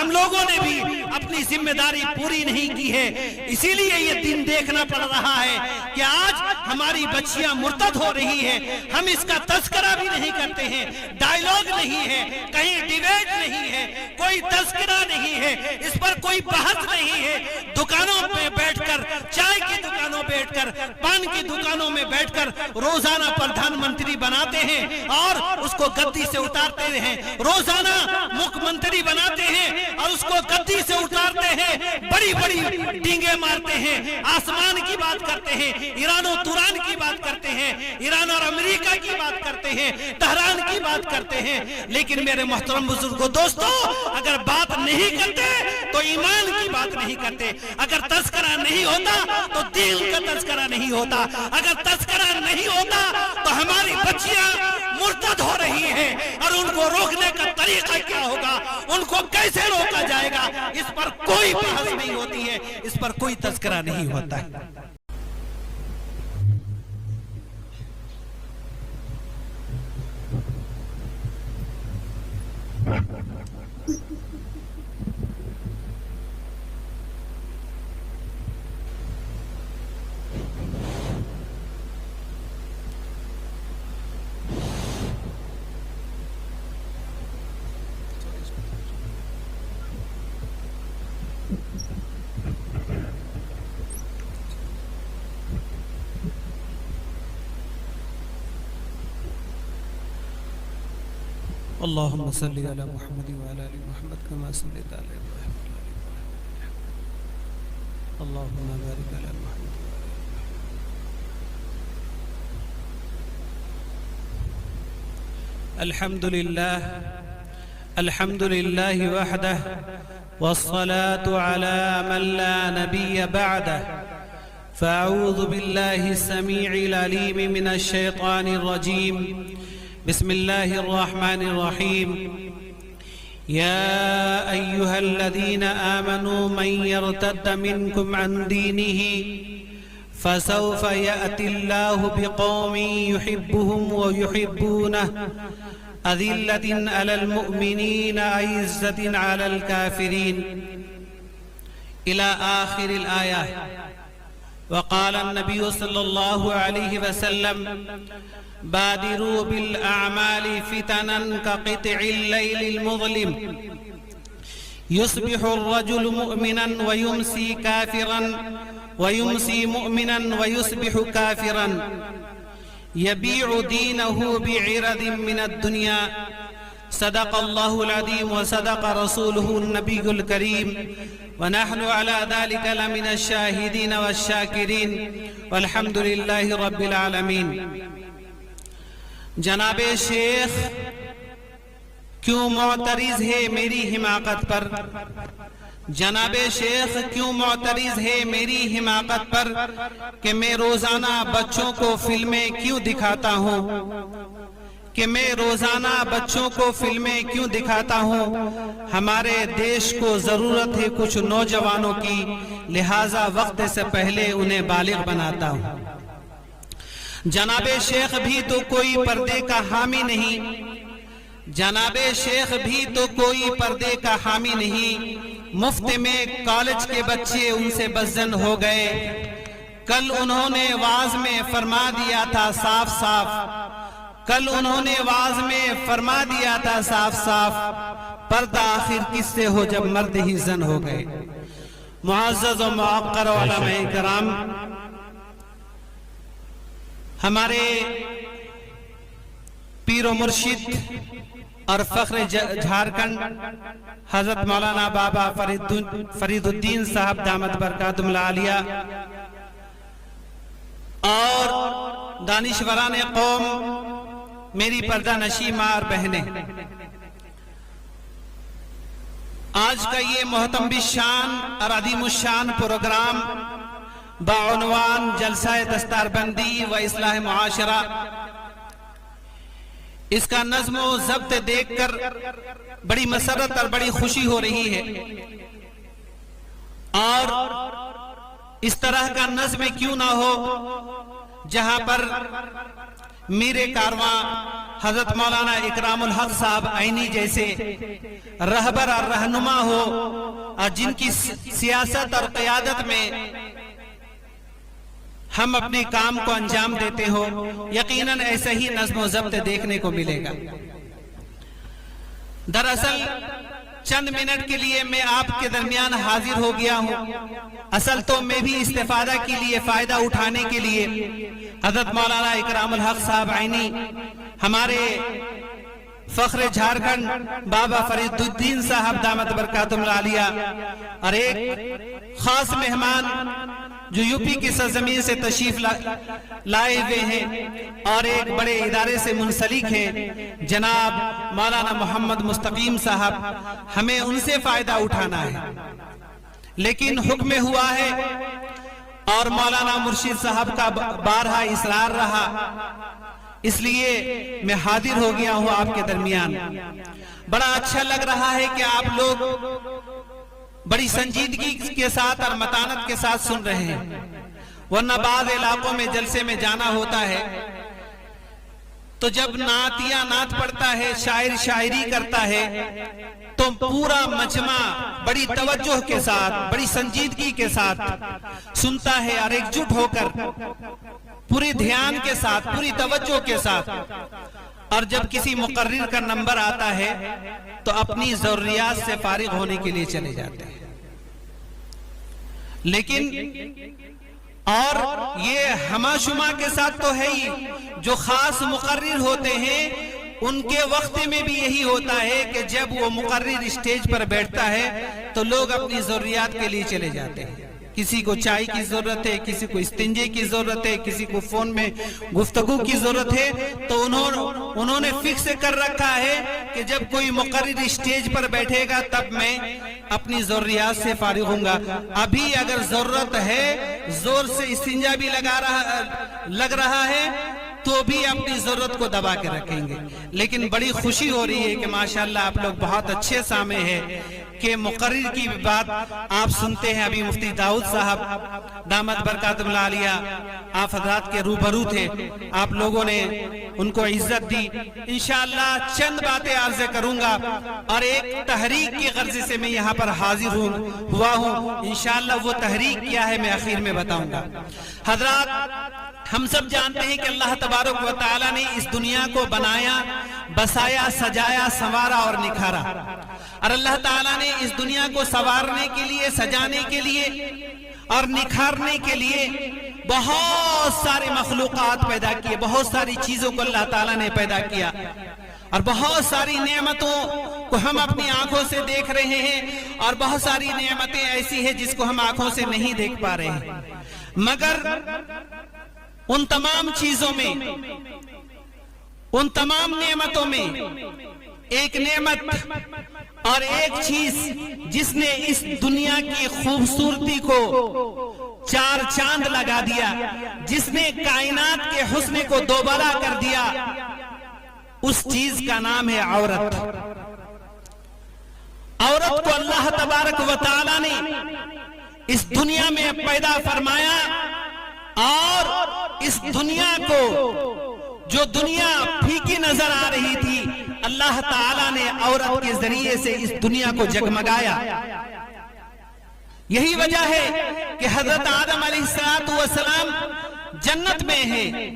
ہم لوگوں نے بھی اپنی ذمہ داری پوری نہیں کی ہے، اسی لیے یہ دن دیکھنا پڑ رہا ہے کہ آج ہماری بچیاں مرتد ہو رہی ہیں، ہم اس کا تذکرہ بھی نہیں کرتے ہیں، ڈائیلاگ نہیں ہے، کہیں ڈیبیٹ نہیں ہے، کوئی تذکرہ نہیں ہے، اس پر کوئی بحث نہیں ہے۔ دکانوں پہ بیٹھ کر، چائے کی دکانوں بیٹھ کر، پان کی دکانوں میں بیٹھ کر روزانہ پردھان منتری بناتے ہیں اور اس کو گدی سے اتارتے ہیں، روزانہ مکھ منتری بناتے ہیں اور اس کو گدی سے اتارتے ہیں، بڑی بڑی ڈینگیں مارتے ہیں، آسمان کی بات کرتے ہیں، ایران و توران کی بات کرتے ہیں، ایران اور امریکہ کی بات کرتے ہیں، تہران کی بات کرتے ہیں، لیکن میرے محترم بزرگوں دوستو، اگر بات نہیں کرتے تو ایمان کی بات نہیں کرتے، اگر تذکرہ نہیں ہوتا تو دین کا تذکرہ نہیں ہوتا، اگر تذکرہ نہیں ہوتا تو ہماری بچیاں مرتد ہو رہی ہیں، اور ان کو روکنے کا طریقہ کیا ہوگا، ان کو کیسے روکا جائے گا، اس پر کوئی بحث نہیں ہوتی ہے، اس پر کوئی تذکرہ نہیں ہوتا ہے۔ اللهم صل على محمد وعلى ال محمد كما صليت على ابراهيم وعلى ال ابراهيم، اللهم بارك على محمد وعلى ال الحمد لله وحده، والصلاة على من لا نبي بعده، فأعوذ بالله السميع العليم من الشيطان الرجيم، بسم الله الرحمن الرحيم، يا أيها الذين آمنوا من يرتد منكم عن دينه فسوف يأتي الله بقوم يحبهم ويحبونه أذلة على المؤمنين أعزة على الكافرين إلى آخر الآية۔ وقال النبي صلى الله عليه وسلم: بادروا بالأعمال فتنا كقطع الليل المظلم، يصبح الرجل مؤمنا ويمسي كافرا، ويمسي مؤمنا ويصبح كافرا، يبيع دينه بعرض من الدنيا، صدق الله العظيم وصدق رسوله النبي الكريم، ونحن على ذلك لمن الشاهدين والشاكرين، والحمد لله رب العالمين۔ جناب شیخ کیوں معترض ہے میری حماقت پر؟ جناب شیخ کیوں معترض ہے میری حماقت پر کہ میں روزانہ بچوں کو فلمیں کیوں دکھاتا ہوں، کہ میں روزانہ بچوں کو فلمیں کیوں دکھاتا ہوں؟ ہمارے دیش کو ضرورت ہے کچھ نوجوانوں کی، لہٰذا وقت سے پہلے انہیں بالغ بناتا ہوں۔ جناب شیخ بھی تو کوئی پردے کا حامی نہیں، جناب شیخ بھی تو کوئی پردے کا حامی نہیں، مفت میں کالج کے بچے ان سے بزن ہو گئے۔ کل انہوں نے واعظ میں فرما دیا تھا صاف صاف، کل انہوں نے واعظ میں فرما دیا تھا صاف صاف، پردہ آخر کس سے ہو جب مرد ہی زن ہو گئے۔ معزز و معقر علماء کرام، ہمارے پیر و مرشد اور فخر جھارکھنڈ حضرت مولانا بابا فرید الدین صاحب دامت برکاتہم العالیہ اور دانشوران قوم، میری پردہ نشی ماں اور بہنیں، آج کا یہ محتم بالشان اور عظیم الشان پروگرام بعنوان جلسہ دستار بندی و اصلاح معاشرہ، اس کا نظم و ضبط دیکھ کر بڑی مسرت اور بڑی خوشی ہو رہی ہے۔ اور اس طرح کا نظم کیوں نہ ہو جہاں پر میر کارواں حضرت مولانا اکرام الحق صاحب عینی جیسے رہبر اور رہنما ہو اور جن کی سیاست اور قیادت میں ہم اپنے کام کو انجام دیتے ہو، یقیناً ایسا ہی نظم و ضبط دیکھنے کو ملے گا۔ دراصل چند منٹ کے لیے میں آپ کے درمیان حاضر ہو گیا ہوں، اصل تو میں بھی استفادہ کے لیے، فائدہ اٹھانے کے لیے حضرت مولانا اکرام الحق صاحب عینی، ہمارے فخر جھارکھنڈ بابا فرید الدین صاحب دامت برکاتہم العالیہ، اور ایک خاص مہمان جو یو پی کی سرزمین سے تشریف لائے ہوئے ہیں اور ایک بڑے ادارے سے منسلک ہیں جناب مولانا محمد مستقیم صاحب، ہمیں ان سے فائدہ اٹھانا ہے، لیکن حکم ہوا ہے اور مولانا مرشد صاحب کا بارہا اصرار رہا، اس لیے میں حاضر ہو گیا ہوں آپ کے درمیان۔ بڑا اچھا لگ رہا ہے کہ آپ لوگ بڑی سنجیدگی کے ساتھ اور متانت کے ساتھ سن رہے ہیں، ورنہ بعض علاقوں میں جلسے میں جانا ہوتا ہے تو جب نعتیہ نعت پڑھتا ہے، شاعر شاعری کرتا ہے تو پورا مجمع بڑی توجہ کے ساتھ، بڑی سنجیدگی کے ساتھ سنتا ہے اور ایک جٹ ہو کر پورے دھیان کے ساتھ، پوری توجہ کے ساتھ، اور جب کسی مقرر کا نمبر آتا ہے تو اپنی ضروریات سے فارغ ہونے کے لیے چلے جاتے ہیں۔ لیکن اور یہ ہما شما کے ساتھ تو ہے ہی، جو خاص مقرر ہوتے ہیں ان کے وقت میں بھی یہی ہوتا ہے کہ جب وہ مقرر اسٹیج پر بیٹھتا ہے تو لوگ اپنی ضروریات کے لیے چلے جاتے ہیں۔ کسی کو چائے کی ضرورت ہے، کسی کو استنجے کی ضرورت ہے، کسی کو فون میں گفتگو کی ضرورت ہے، تو انہوں نے فکس کر رکھا ہے کہ جب کوئی مقرر اسٹیج پر بیٹھے گا تب میں اپنی ضروریات سے فارغ ہوں گا۔ ابھی اگر ضرورت ہے، زور سے استنجا بھی لگ رہا ہے تو بھی اپنی ضرورت کو دبا کے رکھیں گے۔ لیکن بڑی خوشی ہو رہی ہے کہ ماشاءاللہ آپ لوگ بہت اچھے سامع ہیں کہ مقرر کی بات آپ سنتے ہیں۔ ابھی مفتی داؤد صاحب دامت برکاتہم العالیہ آپ حضرات کے روبرو تھے، آپ لوگوں نے ان کو عزت دی۔ انشاءاللہ چند باتیں عرض کروں گا اور ایک تحریک کی غرض سے میں یہاں پر حاضر ہوا ہوں۔ انشاءاللہ وہ تحریک کیا ہے میں آخر میں بتاؤں گا۔ حضرات، ہم سب جانتے ہیں کہ اللہ تبارک و تعالی نے اس دنیا کو بنایا، بسایا، سجایا، سنوارا اور نکھارا، اور اللہ تعالیٰ نے اس دنیا کو سنوارنے کے لیے، سجانے کے لیے اور نکھارنے کے لیے بہت سارے مخلوقات پیدا کیے، بہت ساری چیزوں کو اللہ تعالیٰ نے پیدا کیا، اور بہت ساری نعمتوں کو ہم اپنی آنکھوں سے دیکھ رہے ہیں، اور بہت ساری نعمتیں ایسی ہیں جس کو ہم آنکھوں سے نہیں دیکھ پا رہے ہیں، مگر ان تمام چیزوں میں، ان تمام نعمتوں میں ایک نعمت اور ایک چیز جس نے اس دنیا کی خوبصورتی کو چار چاند لگا دیا، جس نے کائنات کے حسن کو دوبالا کر دیا، اس چیز کا نام ہے عورت۔ عورت کو اللہ تبارک و تعالی نے اس دنیا میں پیدا فرمایا، اور اس دنیا کو، جو دنیا پھیکی نظر آ رہی تھی، اللہ تعالیٰ نے عورت کے ذریعے سے اس دنیا کو جگمگایا۔ یہی وجہ ہے کہ حضرت آدم علیہ السلام جنت میں ہیں،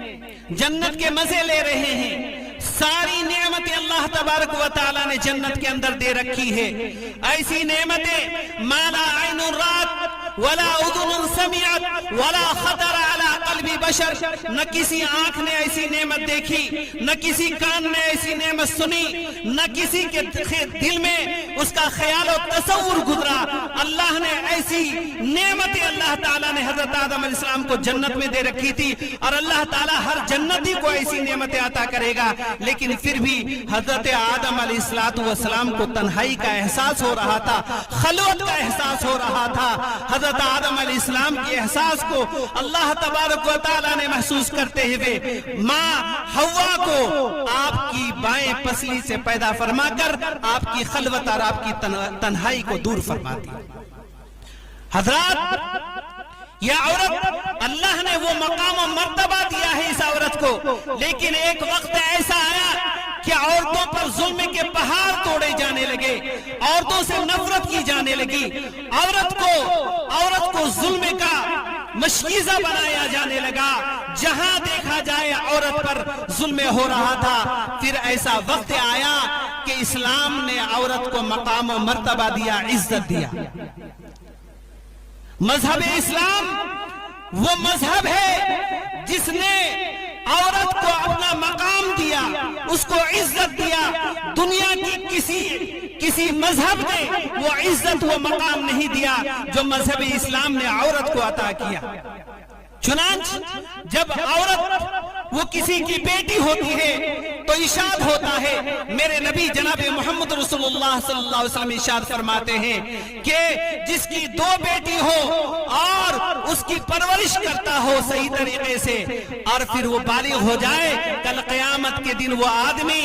جنت کے مزے لے رہے ہیں، ساری نعمتیں اللہ تبارک و تعالیٰ نے جنت کے اندر دے رکھی ہے، ایسی نعمتیں ما لا عین رات ولا اذن سمعت ولا خطر علی قلب بشر، نہ کسی آنکھ نے ایسی نعمت دیکھی، نہ کسی کان نے ایسی نعمت سنی، نہ کسی کے دل میں اس کا خیال و تصور گزرا۔ اللہ نے ایسی نعمتیں اللہ تعالیٰ نے حضرت آدم علیہ السلام کو جنت میں دے رکھی تھی، اور اللہ تعالیٰ ہر جنتی کو ایسی نعمتیں عطا کرے گا، لیکن پھر بھی حضرت آدم علیہ السلام کو تنہائی کا احساس ہو رہا تھا، خلوت کا احساس ہو رہا تھا۔ حضرت آدم علیہ السلام کے احساس کو اللہ تبارک و تعالیٰ نے محسوس کرتے ہوئے ماں حوا کو آپ کی بائیں پسلی سے پیدا فرما کر آپ کی خلوت اور آپ کی تنہائی کو دور فرما دی۔ حضرات، یہ عورت، اللہ نے وہ مقام و مرتبہ دیا ہے اس عورت کو، لیکن ایک وقت ایسا آیا کہ عورتوں پر ظلم کے پہاڑ توڑے جانے لگے، عورتوں سے نفرت کی جانے لگی، عورت کو ظلم کا مشکیزہ بنایا جانے لگا، جہاں دیکھا جائے عورت پر ظلم ہو رہا تھا۔ پھر ایسا وقت آیا کہ اسلام نے عورت کو مقام و مرتبہ دیا، عزت دیا۔ مذہب اسلام وہ مذہب ہے جس نے عورت کو اپنا مقام دیا، اس کو عزت دیا۔ دنیا کی کسی مذہب نے وہ عزت و مقام نہیں دیا جو مذہب اسلام نے عورت کو عطا کیا۔ چنانچہ جب عورت وہ کسی کی بیٹی ہوتی ہے تو ارشاد ہوتا ہے، میرے نبی جناب محمد رسول اللہ صلی اللہ علیہ وسلم ارشاد فرماتے ہیں کہ جس کی 2 بیٹی ہو اور اس کی پرورش کرتا ہو صحیح طریقے سے، اور پھر وہ بالغ ہو جائے، کل قیامت کے دن وہ آدمی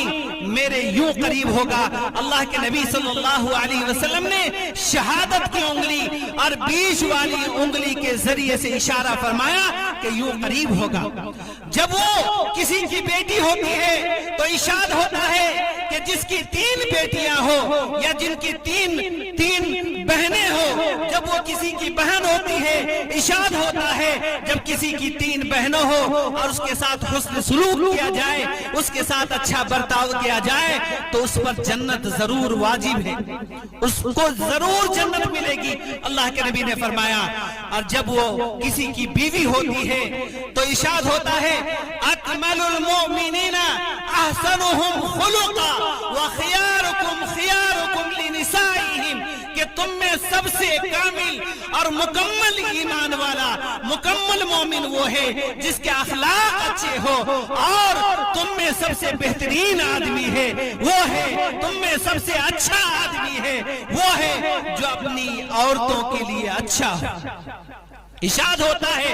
میرے یوں قریب ہوگا۔ اللہ کے نبی صلی اللہ علیہ وسلم نے شہادت کی انگلی اور بیچ والی انگلی کے ذریعے سے اشارہ فرمایا کہ یوں قریب ہوگا۔ جب وہ کسی کی بیٹی ہوتی ہے تو ارشاد ہوتا ہے کہ جس کی 3 بیٹیاں ہو یا جن کی تین بہنیں ہو، جب وہ کسی کی بہن ہوتی ہے، ارشاد ہوتا ہے جب کسی کی 3 بہنوں ہو اور اس کے ساتھ حسن سلوک کیا جائے، اس کے ساتھ اچھا برتاؤ کیا جائے تو اس پر جنت ضرور واجب ہے، اس کو ضرور جنت ملے گی، اللہ کے نبی نے فرمایا۔ اور جب وہ کسی کی بیوی ہوتی ہے تو ارشاد ہوتا ہے، اکمل المؤمنین احسنهم خلقا وخیارکم خیارکم لنسائہم، کہ تم میں سب سے کامل اور مکمل ایمان والا، مکمل مومن وہ ہے جس کے اخلاق اچھے ہو، اور تم میں سب سے بہترین آدمی ہے وہ ہے، تم میں سب سے اچھا آدمی ہے وہ ہے جو اپنی عورتوں کے لیے اچھا ہو۔ ارشاد ہوتا ہے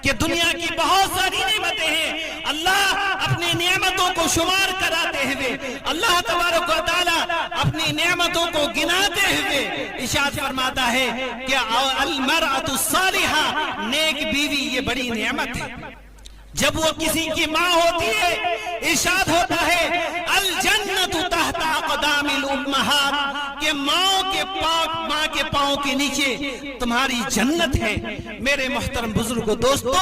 کہ دنیا کی بہت ساری نعمتیں ہیں، اللہ اپنی نعمتوں کو شمار کراتے ہوئے، اللہ تبارک و تعالی اپنی نعمتوں کو گناتے ہوئے ارشاد فرماتا ہے کہ المرأة الصالحہ، نیک بیوی یہ بڑی نعمت ہے۔ جب وہ کسی کی ماں ہوتی ہے ارشاد ہوتا ہے الجنت تحت اقدام الامہات، کہ ماں کے پاؤں کے نیچے تمہاری جنت ہے۔ میرے محترم بزرگوں دوستو،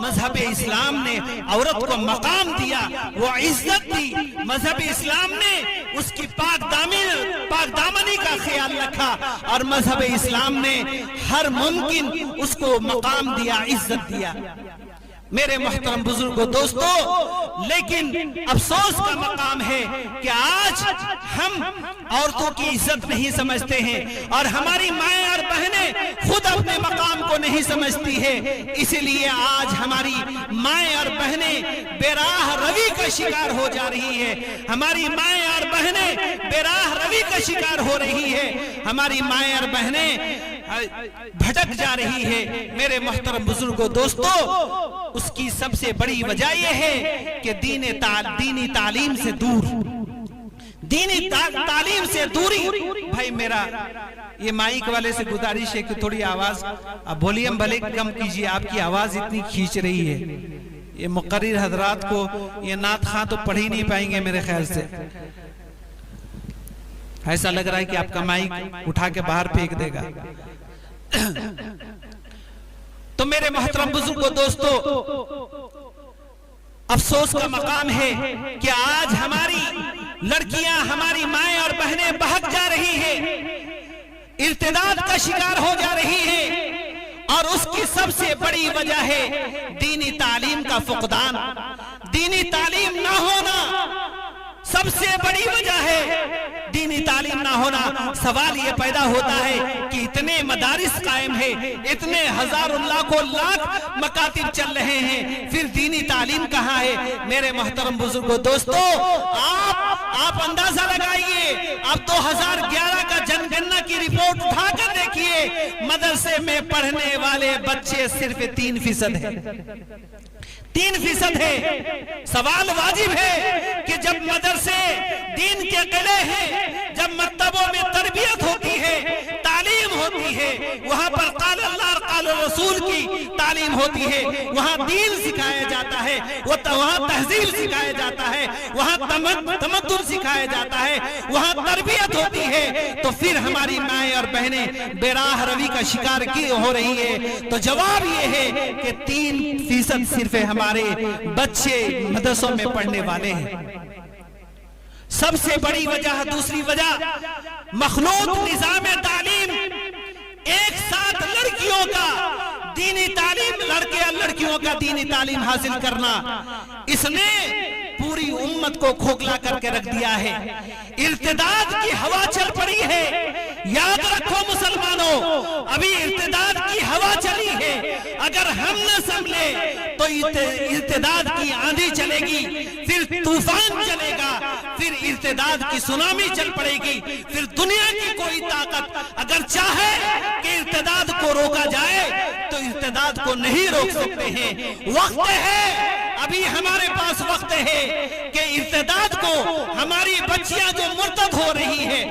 مذہب اسلام نے عورت کو مقام دیا، وہ عزت دی، مذہب اسلام نے اس کی پاک دامنی کا خیال رکھا، اور مذہب اسلام نے ہر ممکن اس کو مقام دیا، عزت دیا۔ میرے محترم بزرگوں دوستو، لیکن افسوس کا مقام ہے کہ آج ہم عورتوں کی عزت نہیں سمجھتے ہیں، اور ہماری مائیں اور بہنیں خود اپنے مقام کو نہیں سمجھتی ہے، اسی لیے آج ہماری مائیں اور بہنیں بے راہ روی کا شکار ہو جا رہی ہے، ہماری مائیں اور بہنیں بے راہ روی کا شکار ہو رہی ہے، ہماری مائیں اور بہنیں بھٹک جا رہی ہے۔ میرے محترم بزرگوں دوستو، اس کی سب سے بڑی وجہ یہ ہے کہ دینی تعلیم سے دور، دینی تعلیم سے دوری۔ بھائی میرا یہ مائک والے سے گزارش ہے کہ تھوڑی آواز ولیوم بھلے کم کیجئے، آپ کی آواز اتنی کھینچ رہی ہے۔ یہ مقرر حضرات کو یہ نعت خواں تو پڑھ ہی نہیں پائیں گے میرے خیال سے، ایسا لگ رہا ہے کہ آپ کا مائک اٹھا کے باہر پھینک دے گا۔ تو میرے محترم بزرگوں دوستو، افسوس کا مقام ہے کہ آج ہماری لڑکیاں، ہماری مائیں اور بہنیں بہک جا رہی ہیں، ارتداد کا شکار ہو جا رہی ہیں، اور اس کی سب سے بڑی وجہ ہے دینی تعلیم کا فقدان، دینی تعلیم نہ ہونا سب سے بڑی وجہ ہے، دینی تعلیم نہ ہونا۔ سوال یہ پیدا ہوتا ہے کہ اتنے مدارس قائم ہیں، اتنے ہزاروں لاکھوں لاکھ مکاتب چل رہے ہیں، پھر دینی تعلیم کہاں ہے؟ میرے محترم بزرگوں دوستو، آپ اندازہ لگائیے، آپ 2011 کا جن گننا کی رپورٹ اٹھا کر دیکھیے، مدرسے میں پڑھنے والے بچے صرف 3% ہیں، 3% ہے۔ سوال واجب ہے کہ جب مدرسے دین کے قلعے ہیں، جب مکتبوں میں تربیت ہوتی ہے، تعلیم ہوتی ہے، وہاں پر قال اللہ اور قال رسول کی تعلیم ہوتی ہے وہاں دین سکھایا جاتا ہے, وہاں تہذیب سکھایا جاتا ہے, وہاں تمدن سکھایا جاتا ہے, وہاں تربیت ہوتی ہے, تو پھر ہماری مائیں اور بہنیں بے راہ روی کا شکار کی ہو رہی ہے. تو جواب یہ ہے کہ 3% صرف ہمارے بچے مدرسوں میں پڑھنے والے ہیں. سب سے بڑی وجہ, دوسری وجہ, مخلوط نظام تعلیم. ایک ساتھ لڑکیوں کا دینی تعلیم, لڑکے اور لڑکیوں کا دینی تعلیم حاصل کرنا, اس نے پوری امت کو کھوکھلا کر کے رکھ دیا ہے. ارتداد کی ہوا چل پڑی ہے. یاد رکھو مسلمانوں, ابھی ارتداد کی ہوا چلی ہے. اگر ہم نہ سنبھلے تو ارتداد کی آندھی چلے گی, پھر طوفان چلے گا, پھر ارتداد کی سونامی چل پڑے گی. پھر دنیا کی کوئی طاقت اگر چاہے کہ ارتداد کو روکا جائے تو ارتداد کو نہیں روک سکتے ہیں. وقت ہے, ابھی ہمارے پاس وقت ہے کہ ارتداد کو, ہماری بچیاں جو مرتد ہو رہی ہے,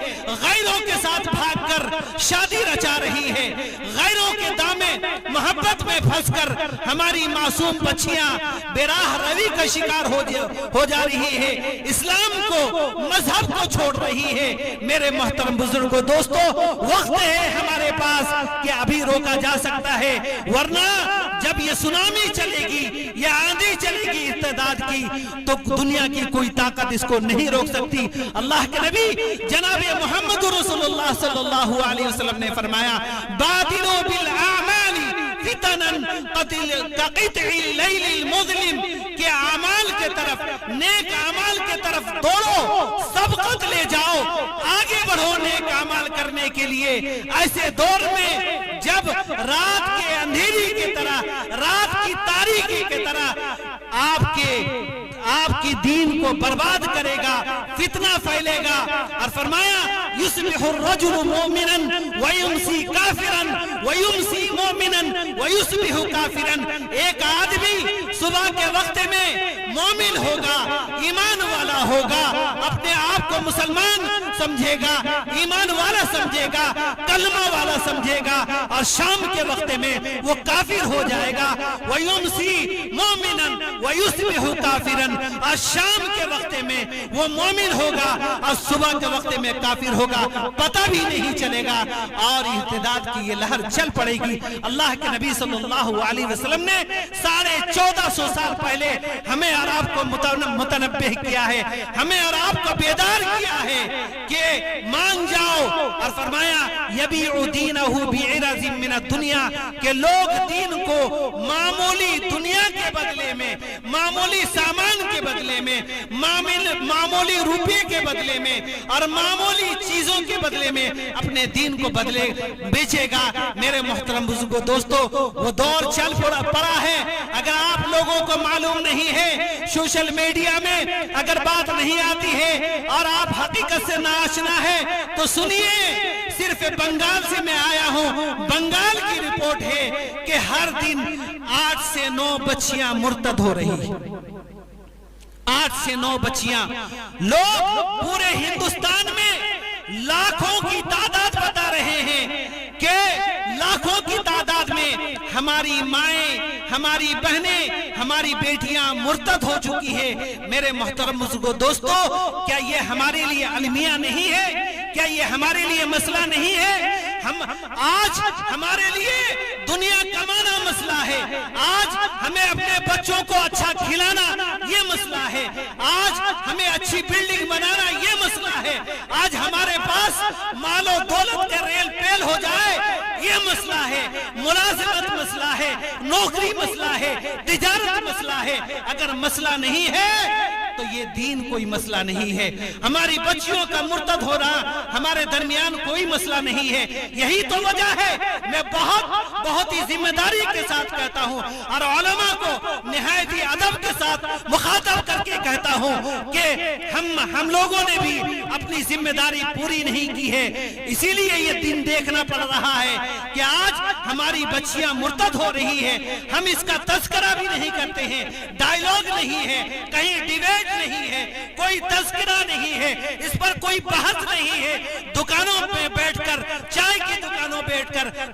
غیروں کے ساتھ بھاگ کر شادی رچا رہی ہے, غیروں کے دامے محبت میں پھنس کر ہماری معصوم بچیاں بے راہ روی کا شکار ہو جا رہی ہے, اسلام کو, مذہب کو چھوڑ رہی ہے. میرے محترم بزرگوں, دوستو, وقت ہے ہمارے پاس کہ ابھی روکا جا سکتا ہے, ورنہ جب یہ سونامی چلے گی, یہ آندھی چلے گی ارتداد کی, تو دنیا کی کوئی طاقت اس کو نہیں روک سکتی. اللہ کے نبی جناب محمد رسول اللہ صلی اللہ علیہ وسلم نے فرمایا, بادروا بالاعمال فتنا كقطع الليل المظلم, کہ اعمال کے طرف, نیک اعمال کے طرف دوڑو, سبقت لے جاؤ, آگے بڑھو نیک اعمال کرنے کے لیے. ایسے دور میں جب رات کے اندھیری کی طرح, رات کی تاریکی کی طرح آپ کی دین کو برباد کرے گا, فتنہ پھیلے گا. اور فرمایا, یصبح الرجل مومنا ویمسی کافرا ویمسی مومنا ویصبح کافرا. ایک آدمی صبح کے وقت میں مومن ہوگا, ایمان والا ہوگا, اپنے آپ کو مسلمان سمجھے گا, ایمان والا سمجھے گا, کلمہ والا سمجھے گا, اور شام کے وقت میں وہ کافر ہو جائے گا. ویمسی مومنا ویصبح کافرا, اور شام کے وقت میں وہ مومن ہوگا اور صبح کے وقت میں کافر ہوگا, پتہ بھی نہیں چلے گا, اور ارتداد کی یہ لہر چل پڑے گی. اللہ کے نبی صلی اللہ علیہ وسلم نے 1450 سال پہلے ہمیں اور آپ کو متنبہ کیا ہے, ہمیں اور آپ کو بیدار کیا ہے کہ مان جاؤ. اور فرمایا, یبیع دینہ بعرض من الدنیا, کہ لوگ دین کو معمولی دنیا کے بدلے میں, معمولی سامان کے بدلے میں, معمولی روپے کے بدلے میں, اور معمولی چیزوں کے بدلے میں اپنے دین کو بیچے گا. میرے محترم بزرگوں, دوستو, وہ دور چل پڑا ہے. اگر آپ لوگوں کو معلوم نہیں ہے, سوشل میڈیا میں اگر بات نہیں آتی ہے اور آپ حقیقت سے ناآشنا ہے, تو سنیے, صرف بنگال سے میں آیا ہوں, بنگال کی رپورٹ ہے کہ ہر دن 8 سے 9 بچیاں مرتد ہو رہی ہیں. 8 سے 9 بچیاں. لوگ پورے ہندوستان میں لاکھوں کی تعداد بتا رہے ہیں کہ لاکھوں کی تعداد میں ہماری مائیں, ہماری بہنیں, ہماری بیٹیاں مرتد ہو چکی ہے. میرے محترم بزرگوں, دوستو, کیا یہ ہمارے لیے المیہ نہیں ہے؟ کیا یہ ہمارے لیے مسئلہ نہیں ہے؟ آج ہمارے لیے دنیا کمانا مسئلہ ہے, آج ہمیں اپنے بچوں کو اچھا کھلانا یہ مسئلہ ہے, آج ہمیں اچھی بلڈنگ بنانا یہ مسئلہ ہے, آج ہمارے پاس مال و دولت کے ریل پیل ہو جائے یہ مسئلہ ہے, ملازمت مسئلہ ہے, نوکری مسئلہ ہے, تجارت مسئلہ ہے. اگر مسئلہ نہیں ہے تو یہ دین کوئی مسئلہ نہیں ہے. ہماری بچیوں کا مرتد ہو رہا ہمارے درمیان کوئی مسئلہ نہیں ہے. یہی تو وجہ ہے, میں بہت ہی ذمہ داری کے ساتھ کہتا ہوں اور علماء کو نہایت ہی ادب کے ساتھ مخاطب کر کے کہتا ہوں کہ ہم لوگوں نے بھی اپنی ذمہ داری پوری نہیں کی ہے. اسی لیے یہ دن دیکھنا پڑ رہا ہے کہ آج ہماری بچیاں مرتد ہو رہی ہے. ہم اس کا تذکرہ بھی نہیں کرتے ہیں, ڈائیلاگ نہیں ہے, کہیں ڈیبیٹ نہیں ہے, کوئی تذکرہ نہیں ہے, اس پر کوئی بحث نہیں ہے. دکانوں میں بیٹھ کر, چائے کی دکانوں بیٹھ کر,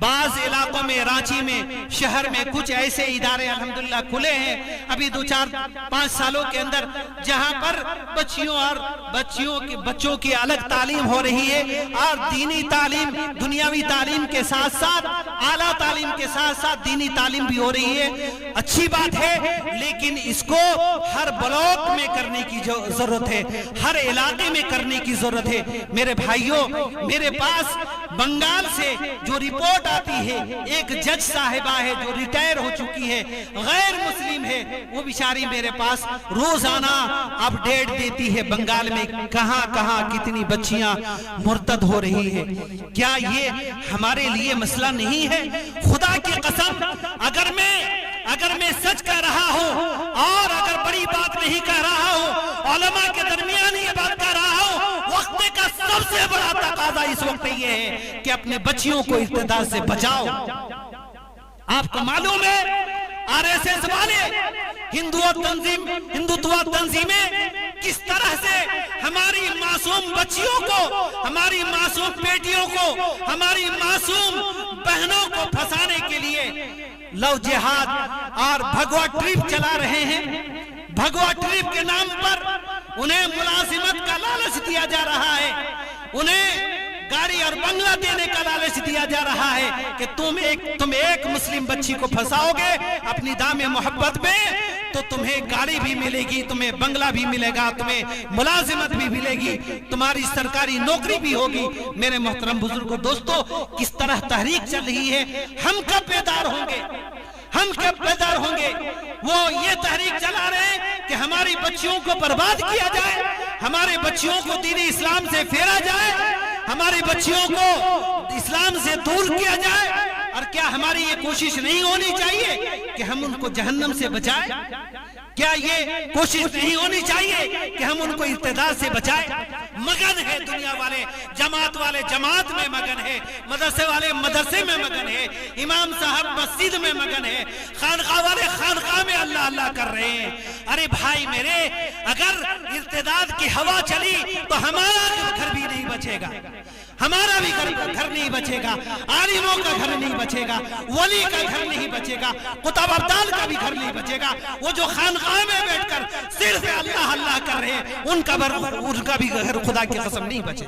بعض علاقوں میں رانچی میں شہر میں کچھ ایسے ادارے الحمدللہ کھلے ہیں ابھی 2-4-5 سالوں کے اندر جہاں پر بچوں کی الگ تعلیم ہو رہی ہے اور دینی تعلیم دنیاوی تعلیم کے ساتھ ساتھ اعلیٰ تعلیم کے ساتھ ساتھ دینی تعلیم بھی ہو رہی ہے. اچھی بات ہے لیکن اس کو ہر بلاک میں کرنے کی ضرورت ہے, ہر علاقے میں کرنے کی ضرورت ہے. میرے بھائیوں, میرے پاس بنگال سے جو رپورٹ آتی ہے, ایک جج صاحبہ ہے جو ریٹائر ہو چکی ہے, غیر مسلم ہے, وہ بیچاری میرے پاس روزانہ اپڈیٹ دیتی ہے بنگال میں کہاں کہاں کتنی بچیاں مرتد ہو رہی ہے. کیا یہ ہمارے لیے مسئلہ نہیں ہے؟ خدا کی قسم اگر میں سچ کہہ رہا ہوں اور اگر بڑی بات نہیں کہہ رہا ہوں, علماء کے درمیان یہ بات کہہ رہا ہوں, وقت کا سب سے بڑا تقاضا اس وقت یہ ہے کہ اپنے بچیوں کو ارتداد سے بچاؤ. آپ کو معلوم ہے RSS والے ہندوتوا تنظیمیں کس طرح سے ہماری معصوم بچیوں کو, ہماری معصوم بیٹیوں کو, ہماری معصوم بہنوں کو پھنسانے کے لیے لو جہاد اور بھگوا ٹرپ چلا رہے ہیں. بھگوا ٹرپ کے نام پر انہیں ملازمت کا لالچ دیا جا رہا ہے, انہیں گاڑی اور بنگلہ دینے کا لالچ دیا جا رہا ہے کہ تم ایک مسلم بچی کو پھنساؤ گے اپنی دام محبت میں تو تمہیں گاڑی بھی ملے گی, تمہیں بنگلہ بھی ملے گا, تمہیں ملازمت بھی ملے گی, تمہاری سرکاری نوکری بھی ہوگی. میرے محترم بزرگوں, دوستو, کس طرح تحریک چل رہی ہے. ہم کب بیدار ہوں گے؟ وہ یہ تحریک چلا رہے ہیں کہ ہماری بچیوں کو برباد کیا جائے, ہمارے بچیوں کو دین اسلام سے پھیرا جائے, ہماری بچیوں کو اسلام سے دور کیا جائے. اور کیا ہماری یہ کوشش نہیں ہونی چاہیے کہ ہم ان کو جہنم سے بچائیں؟ کیا یہ کوشش نہیں ہونی چاہیے کہ ہم ان کو ارتداد سے بچائیں؟ مگن ہے دنیا والے, جماعت والے جماعت میں مگن ہے, مدرسے والے مدرسے میں مگن ہے, امام صاحب مسجد میں مگن ہے, خانقاہ والے خانقاہ میں اللہ اللہ کر رہے ہیں. ارے بھائی میرے, اگر ارتداد کی ہوا چلی تو ہمارا گھر بھی نہیں بچے گا, ہمارا بھی گھر نہیں بچے گا, عالموں کا گھر نہیں بچے گا, ولی کا گھر نہیں بچے گا, قطب ابدال کا بھی گھر نہیں بچے گا. وہ جو خانقاہ میں بیٹھ کر صرف اللہ اللہ کر رہے ہیں, ان کا بھی گھر خدا کی قسم نہیں بچے.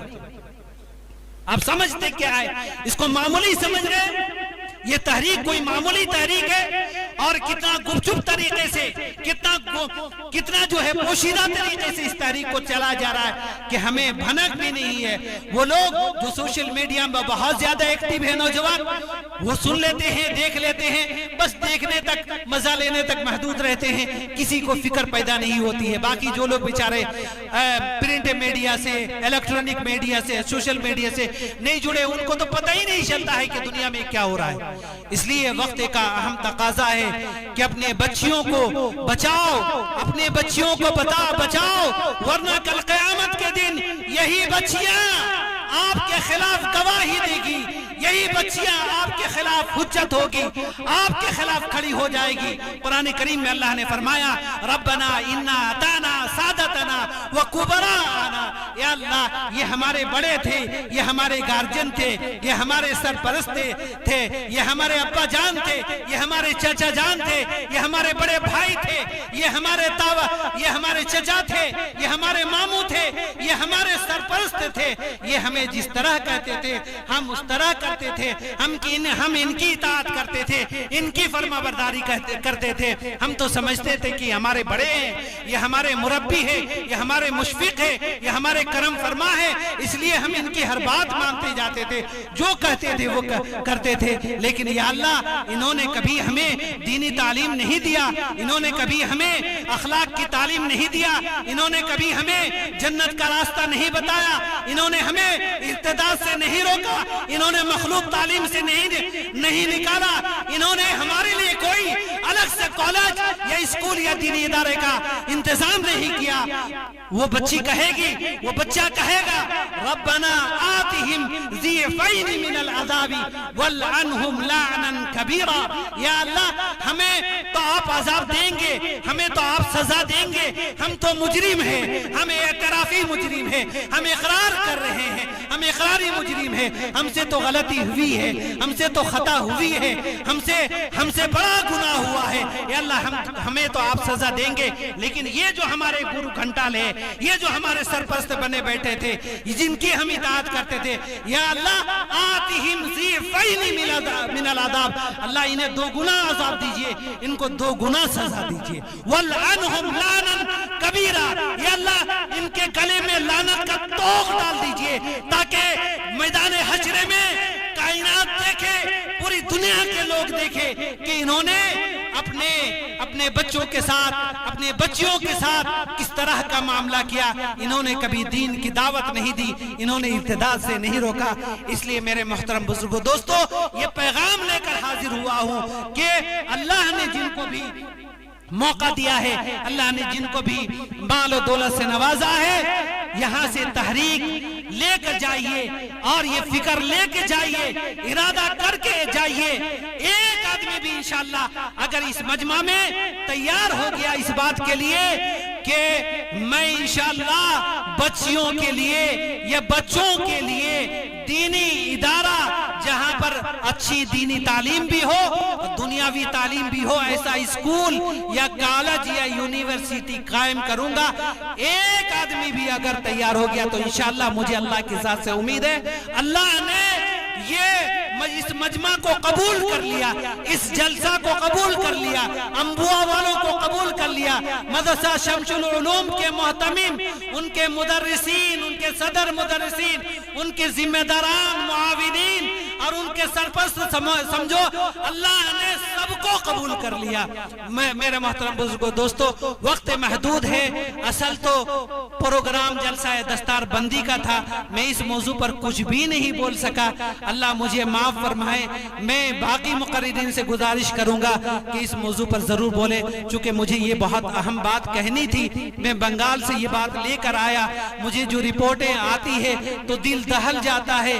آپ سمجھتے کیا ہے؟ اس کو معمولی سمجھ رہے ہیں؟ یہ تحریک کوئی معمولی تحریک ہے اور کتنا گپچپ طریقے سے, کتنا جو ہے پوشیدہ طریقے سے اس تحریک کو چلا جا رہا ہے کہ ہمیں بھنک بھی نہیں ہے. وہ لوگ جو سوشل میڈیا میں بہت زیادہ ایکٹیو ہیں نوجوان, وہ سن لیتے ہیں, دیکھ لیتے ہیں, بس دیکھنے تک, مزہ لینے تک محدود رہتے ہیں, کسی کو فکر پیدا نہیں ہوتی ہے. باقی جو لوگ بیچارے پرنٹ میڈیا سے, الیکٹرانک میڈیا سے, سوشل میڈیا سے نہیں جڑے, ان کو تو پتہ ہی نہیں چلتا ہے کہ دنیا میں کیا ہو رہا ہے. اس لیے وقت کا اہم تقاضا ہے کہ اپنے بچیوں کو بچاؤ, اپنے بچیوں کو بچاؤ, ورنہ کل قیامت کے دن یہی بچیاں آپ کے خلاف گواہی دے گی, یہی بچیاں آپ کے خلاف حجت ہوگی, آپ کے خلاف کھڑی ہو جائے گی. قرآن کریم میں اللہ نے فرمایا ربنا انا اطعنا سادتنا وکبراءنا, یا اللہ یہ ہمارے بڑے تھے, یہ ہمارے گارجن تھے, یہ ہمارے سرپرست تھے, یہ ہمارے ابا جان تھے, یہ ہمارے چچا جان تھے, یہ ہمارے بڑے بھائی تھے, یہ ہمارے چچا تھے, یہ ہمارے ماموں تھے, یہ ہمارے سرپرست تھے. یہ ہمیں جس طرح کہتے تھے ہم اس طرح کرتے تھے, ہم ان کی اطاعت کرتے تھے, ان کی فرما برداری کرتے تھے. ہم تو سمجھتے تھے کہ ہمارے بڑے ہیں, یہ ہمارے مربی ہے, یہ ہمارے مشفق ہے, یہ ہمارے کرم فرما ہے, اس لیے ہم ان کی ہر بات مانتے جاتے تھے, جو کہتے تھے وہ کرتے تھے. لیکن یا اللہ انہوں نے کبھی ہمیں دینی تعلیم نہیں دیا, انہوں نے کبھی ہمیں اخلاق کی تعلیم نہیں دیا, انہوں نے کبھی ہمیں جنت کا راستہ نہیں بتایا, انہوں نے ہمیں ارتداد سے نہیں روکا, انہوں نے مخلوق تعلیم سے نہیں نکالا, انہوں نے ہمارے لیے کوئی الگ سے کالج یا اسکول یا دینی ادارے کا انتظام نہیں کیا، وہ بچی کہے گی، وہ بچہ کہے گا ربنا آتہم ضعفین من العذاب والعنہم لعنا کبیرا، یا اللہ ہمیں تو آپ عذاب دیں گے، ہمیں تو آپ سزا دیں گے، ہم تو مجرم ہیں، ہم اعترافی مجرم ہیں، ہم اقرار کر رہے ہیں، ہم اقراری مجرم ہیں، ہم سے تو غلطی ہوئی ہے، ہم سے تو خطا ہوئی ہے، ہم سے بڑا گناہ ہوا ہے، یا اللہ ہمیں تو آپ سزا دیں گے، لیکن یہ جو ہمارے گرو گھنٹال ہے، یہ جو ہمارے سرپرست بنے بیٹھے تھے، جن کی ہم اطاعت کرتے تھے، یا اللہ آتہم ضعفین من العذاب، اللہ انہیں 2 گنا عذاب دیجئے، ان کو 2 گنا سزا دیجئے، والعنہم لعنا کبیرا، یا اللہ ان کے گلے میں لعنت کا توق ڈال دیجئے، تاکہ میدان حشر میں کائنات دیکھے، پوری دنیا کے لوگ دیکھے کہ انہوں نے اپنے بچوں کے ساتھ، اپنے بچیوں کے ساتھ کس طرح کا معاملہ کیا، انہوں نے کبھی دین کی دعوت نہیں دی، انہوں نے ارتداد سے نہیں روکا۔ اس لیے میرے محترم بزرگوں، دوستو، یہ پیغام لے کر حاضر ہوا ہوں کہ اللہ نے جن کو بھی موقع دیا ہے، اللہ نے جن کو بھی مال و دولت سے نوازا ہے، یہاں سے تحریک لے کر جائیے اور یہ فکر لے کے جائیے، ارادہ کر کے جائیے۔ ایک آدمی بھی انشاءاللہ اگر اس مجمع میں تیار ہو گیا اس بات کے لیے کہ میں انشاءاللہ بچیوں کے لیے یا بچوں کے لیے دینی ادارہ جہاں پر اچھی دینی تعلیم بھی ہو، دنیاوی تعلیم بھی ہو، ایسا اسکول یا کالج یا یونیورسٹی قائم کروں گا، ایک آدمی بھی اگر تیار ہو گیا تو انشاءاللہ مجھے اللہ کے ذات سے امید ہے اللہ نے اس مجمع کو قبول کر لیا، اس جلسہ کو قبول کر لیا، انبوا والوں کو قبول کر لیا، مدرسہ شمس العلوم کے محتمم، ان کے مدرسین، ان کے صدر مدرسین، ان کے ذمہ داران، معاونین اور ان کے سرپرست، سمجھو اللہ نے سب کو قبول کر لیا۔ میرے محترم بزرگوں، دوستو، وقت محدود ہے، اصل تو پروگرام جلسہ دستار بندی کا تھا، میں اس موضوع پر کچھ بھی نہیں بول سکا، اللہ مجھے معاف فرمائے۔ میں باقی مقررین سے گزارش کروں گا کہ اس موضوع پر ضرور بولے، چونکہ مجھے یہ بہت اہم بات کہنی تھی، میں بنگال سے یہ بات لے کر آیا، مجھے جو رپورٹیں آتی ہے تو دل دہل جاتا ہے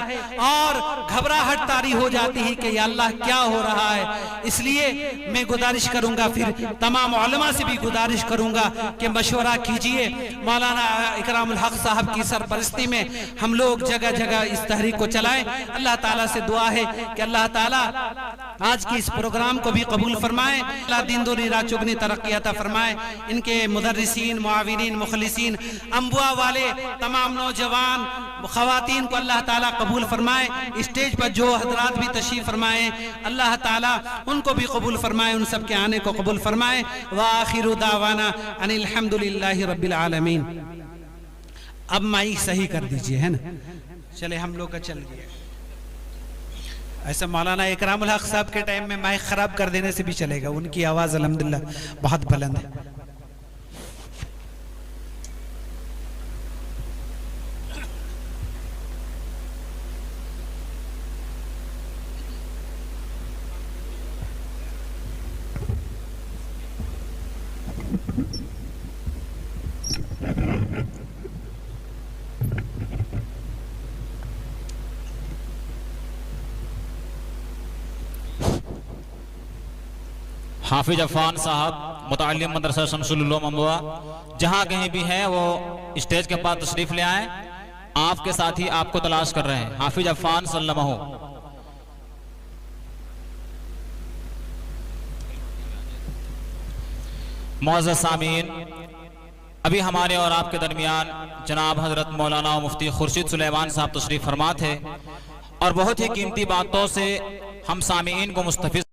اور گھبراہٹ طاری ہو جاتی ہے کہ یا اللہ کیا ہو رہا ہے۔ اس لیے میں گزارش کروں گا، پھر تمام علماء سے بھی گزارش کروں گا کہ مشورہ کیجئے، مولانا اکرام الحق صاحب کی سرپرستی میں ہم لوگ جگہ جگہ اس تحریک کو چلائیں۔ اللہ تعالیٰ سے دعا ہے کہ اللہ تعالیٰ آج کی اس پروگرام کو بھی قبول فرمائے، اللہ دین دنیا رات چگنی ترقی عطا فرمائے، ان کے مدرسین، معاونین، مخلصین، انبوا والے تمام نوجوان خواتین کو اللہ تعالیٰ قبول فرمائے، اسٹیج پر جو حضرات بھی تشریف فرمائے اللہ تعالیٰ ان کو بھی قبول فرمائے، ان سب کے آنے کو قبول فرمائے۔ وآخر دعوانا ان الحمدللہ رب العالمین۔ اب مائک صحیح کر دیجئے، ہے نا، چلے ہم لوگ کا چل گیا، ایسا مولانا اکرام الحق صاحب کے ٹائم میں مائک خراب کر دینے سے بھی چلے گا، ان کی آواز الحمدللہ بہت بلند ہے۔ حافظ عفان صاحب متعلم مدرسہ شمس العلوم انبوا جہاں کہیں بھی ہیں وہ اسٹیج کے پاس تشریف لے آئیں، آپ کے ساتھی آپ کو تلاش کر رہے ہیں۔ حافظ عفان صلی اللہ علیہ وسلم۔ معزز سامعین، ابھی ہمارے اور آپ کے درمیان جناب حضرت مولانا مفتی خورشید سلیمان صاحب تشریف فرما تھے اور بہت ہی قیمتی باتوں سے ہم سامعین کو مستفیض